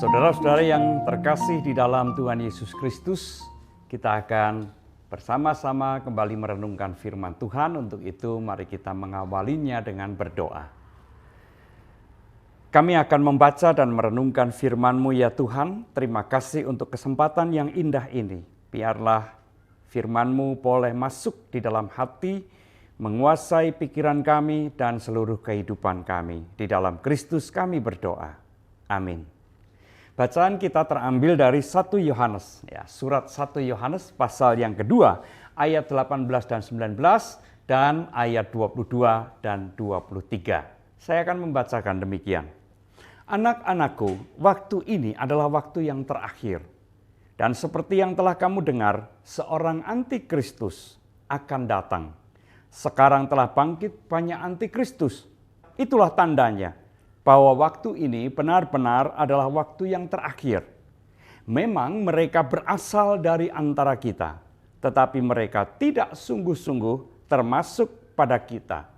Saudara-saudara yang terkasih di dalam Tuhan Yesus Kristus, kita akan bersama-sama kembali merenungkan firman Tuhan. Untuk itu mari kita mengawalinya dengan berdoa. Kami akan membaca dan merenungkan firman-Mu ya Tuhan. Terima kasih untuk kesempatan yang indah ini. Biarlah firman-Mu boleh masuk di dalam hati, menguasai pikiran kami dan seluruh kehidupan kami. Di dalam Kristus kami berdoa. Amin. Bacaan kita terambil dari 1 Yohanes, surat 1 Yohanes pasal yang kedua, ayat 18 dan 19, dan ayat 22 dan 23. Saya akan membacakan demikian. Anak-anakku, waktu ini adalah waktu yang terakhir. Dan seperti yang telah kamu dengar, seorang antikristus akan datang. Sekarang telah bangkit banyak antikristus. Itulah tandanya bahwa waktu ini benar-benar adalah waktu yang terakhir. Memang mereka berasal dari antara kita, tetapi mereka tidak sungguh-sungguh termasuk pada kita.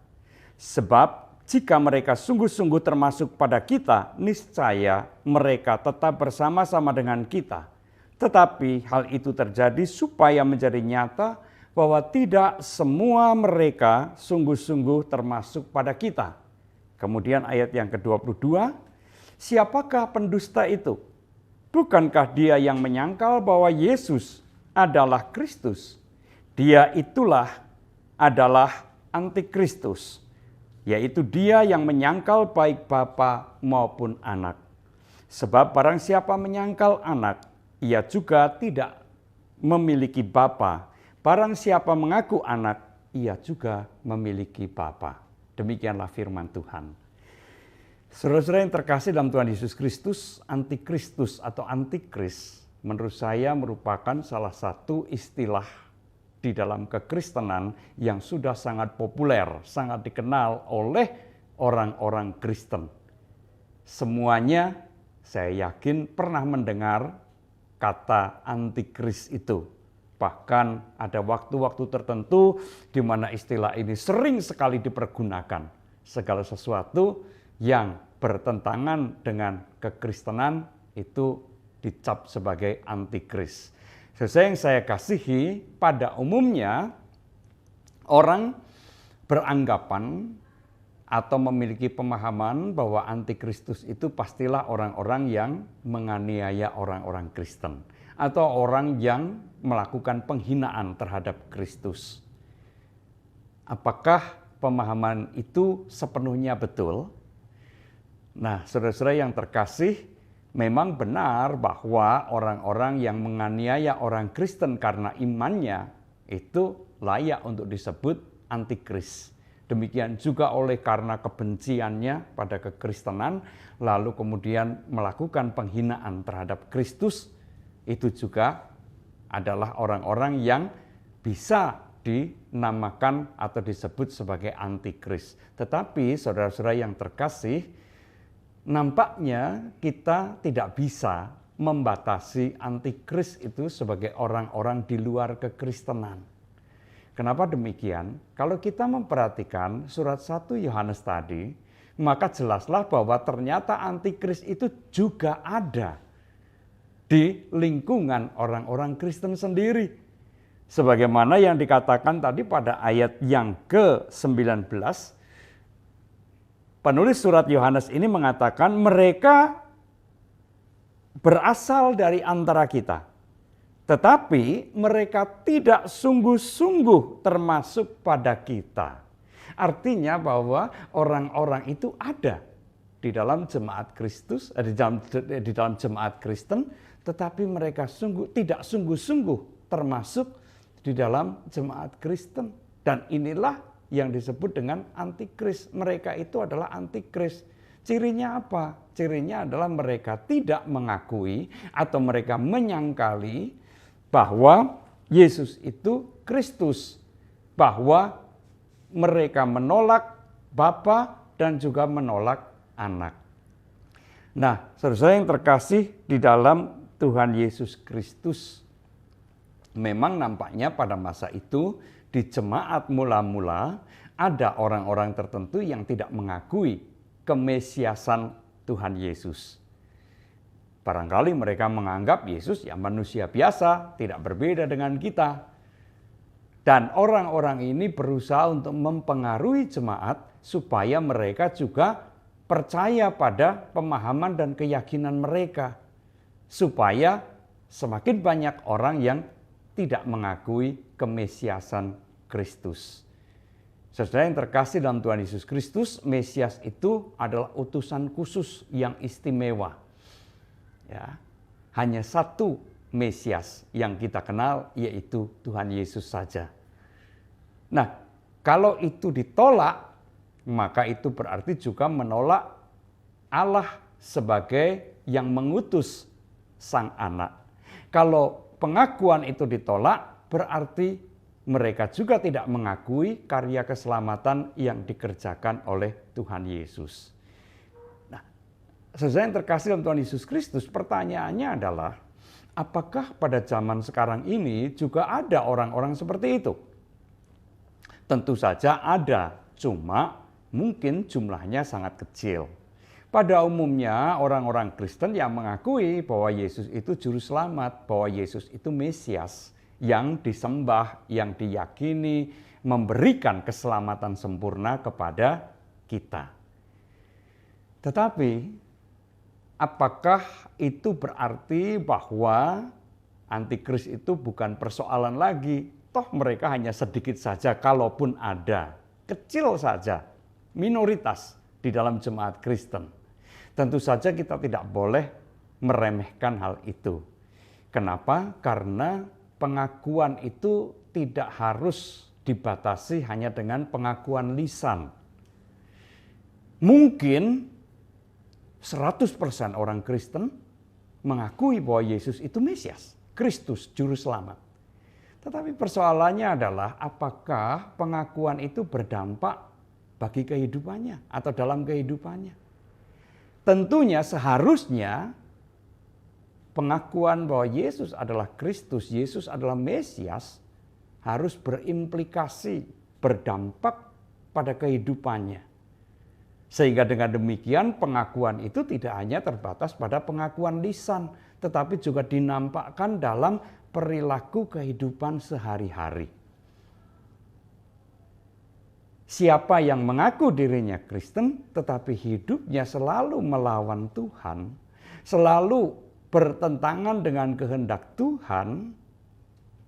Sebab jika mereka sungguh-sungguh termasuk pada kita, niscaya mereka tetap bersama-sama dengan kita. Tetapi hal itu terjadi supaya menjadi nyata bahwa tidak semua mereka sungguh-sungguh termasuk pada kita. Kemudian ayat yang ke-22, siapakah pendusta itu? Bukankah dia yang menyangkal bahwa Yesus adalah Kristus? Dia itulah adalah antikristus, yaitu dia yang menyangkal baik Bapa maupun anak. Sebab barang siapa menyangkal anak, ia juga tidak memiliki Bapa. Barang siapa mengaku anak, ia juga memiliki Bapa. Demikianlah firman Tuhan. Saudara-saudara yang terkasih dalam Tuhan Yesus Kristus, antikristus atau antikris menurut saya merupakan salah satu istilah di dalam kekristenan yang sudah sangat populer, sangat dikenal oleh orang-orang Kristen. Semuanya saya yakin pernah mendengar kata antikris itu. Bahkan ada waktu-waktu tertentu di mana istilah ini sering sekali dipergunakan. Segala sesuatu yang bertentangan dengan kekristenan itu dicap sebagai antikris. Sesuai yang saya kasihi, pada umumnya orang beranggapan atau memiliki pemahaman bahwa antikristus itu pastilah orang-orang yang menganiaya orang-orang Kristen. Atau orang yang melakukan penghinaan terhadap Kristus. Apakah pemahaman itu sepenuhnya betul? Nah, saudara-saudara yang terkasih, memang benar bahwa orang-orang yang menganiaya orang Kristen karena imannya itu layak untuk disebut antikris. Demikian juga oleh karena kebenciannya pada kekristenan, lalu kemudian melakukan penghinaan terhadap Kristus, itu juga adalah orang-orang yang bisa dinamakan atau disebut sebagai antikris. Tetapi saudara-saudara yang terkasih, nampaknya kita tidak bisa membatasi antikris itu sebagai orang-orang di luar kekristenan. Kenapa demikian? Kalau kita memperhatikan surat 1 Yohanes tadi, maka jelaslah bahwa ternyata antikris itu juga ada di lingkungan orang-orang Kristen sendiri. Sebagaimana yang dikatakan tadi pada ayat yang ke-19, penulis surat Yohanes ini mengatakan mereka berasal dari antara kita. Tetapi mereka tidak sungguh-sungguh termasuk pada kita. Artinya bahwa orang-orang itu ada di dalam jemaat Kristus, di dalam jemaat Kristen, tetapi mereka tidak sungguh-sungguh termasuk di dalam jemaat Kristen. Dan inilah yang disebut dengan antikris. Mereka itu adalah antikris. Cirinya apa? Cirinya adalah mereka tidak mengakui atau mereka menyangkali bahwa Yesus itu Kristus. Bahwa mereka menolak Bapa dan juga menolak anak. Nah, saudara yang terkasih di dalam Tuhan Yesus Kristus, memang nampaknya pada masa itu di jemaat mula-mula ada orang-orang tertentu yang tidak mengakui kemesiasan Tuhan Yesus. Barangkali mereka menganggap Yesus ya manusia biasa, tidak berbeda dengan kita. Dan orang-orang ini berusaha untuk mempengaruhi jemaat supaya mereka juga percaya pada pemahaman dan keyakinan mereka. Supaya semakin banyak orang yang tidak mengakui kemesiasan Kristus. Saudara yang terkasih dalam Tuhan Yesus Kristus, Mesias itu adalah utusan khusus yang istimewa. Ya, hanya satu Mesias yang kita kenal, yaitu Tuhan Yesus saja. Nah, kalau itu ditolak, maka itu berarti juga menolak Allah sebagai yang mengutus Sang Anak. Kalau pengakuan itu ditolak, berarti mereka juga tidak mengakui karya keselamatan yang dikerjakan oleh Tuhan Yesus. Nah, saudara yang terkasih dalam Tuhan Yesus Kristus, pertanyaannya adalah, apakah pada zaman sekarang ini juga ada orang-orang seperti itu? Tentu saja ada, cuma mungkin jumlahnya sangat kecil. Pada umumnya orang-orang Kristen yang mengakui bahwa Yesus itu juru selamat, bahwa Yesus itu Mesias yang disembah, yang diyakini, memberikan keselamatan sempurna kepada kita. Tetapi apakah itu berarti bahwa antikris itu bukan persoalan lagi? Toh mereka hanya sedikit saja, kalaupun ada, kecil saja, minoritas di dalam jemaat Kristen. Tentu saja kita tidak boleh meremehkan hal itu. Kenapa? Karena pengakuan itu tidak harus dibatasi hanya dengan pengakuan lisan. Mungkin 100% orang Kristen mengakui bahwa Yesus itu Mesias, Kristus, Juru Selamat. Tetapi persoalannya adalah apakah pengakuan itu berdampak bagi kehidupannya atau dalam kehidupannya. Tentunya seharusnya pengakuan bahwa Yesus adalah Kristus, Yesus adalah Mesias harus berimplikasi, berdampak pada kehidupannya. Sehingga dengan demikian pengakuan itu tidak hanya terbatas pada pengakuan lisan, tetapi juga dinampakkan dalam perilaku kehidupan sehari-hari. Siapa yang mengaku dirinya Kristen tetapi hidupnya selalu melawan Tuhan, selalu bertentangan dengan kehendak Tuhan,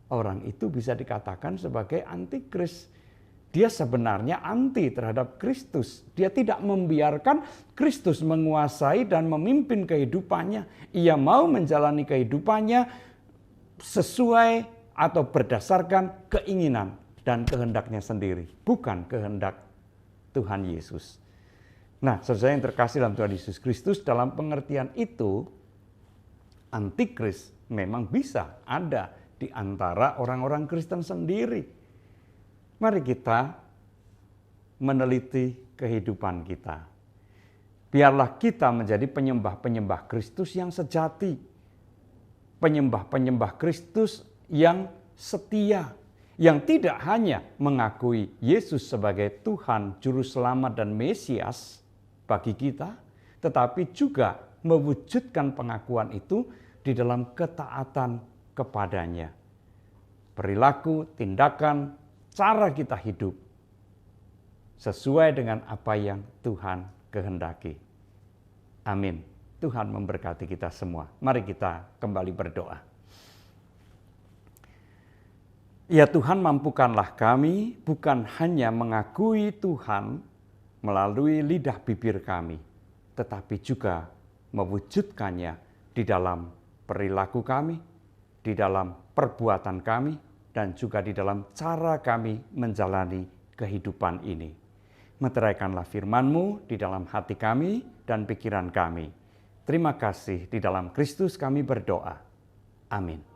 orang itu bisa dikatakan sebagai antikris. Dia sebenarnya anti terhadap Kristus. Dia tidak membiarkan Kristus menguasai dan memimpin kehidupannya. Ia mau menjalani kehidupannya sesuai atau berdasarkan keinginan dan kehendaknya sendiri, bukan kehendak Tuhan Yesus. Nah, saudara yang terkasih dalam Tuhan Yesus Kristus, dalam pengertian itu, antikris memang bisa ada di antara orang-orang Kristen sendiri. Mari kita meneliti kehidupan kita. Biarlah kita menjadi penyembah-penyembah Kristus yang sejati. Penyembah-penyembah Kristus yang setia, yang tidak hanya mengakui Yesus sebagai Tuhan, Juru Selamat dan Mesias bagi kita, tetapi juga mewujudkan pengakuan itu di dalam ketaatan kepadanya. Perilaku, tindakan, cara kita hidup sesuai dengan apa yang Tuhan kehendaki. Amin. Tuhan memberkati kita semua. Mari kita kembali berdoa. Ya Tuhan, mampukanlah kami bukan hanya mengakui Tuhan melalui lidah bibir kami, tetapi juga mewujudkannya di dalam perilaku kami, di dalam perbuatan kami, dan juga di dalam cara kami menjalani kehidupan ini. Meteraikanlah firman-Mu di dalam hati kami dan pikiran kami. Terima kasih, di dalam Kristus kami berdoa. Amin.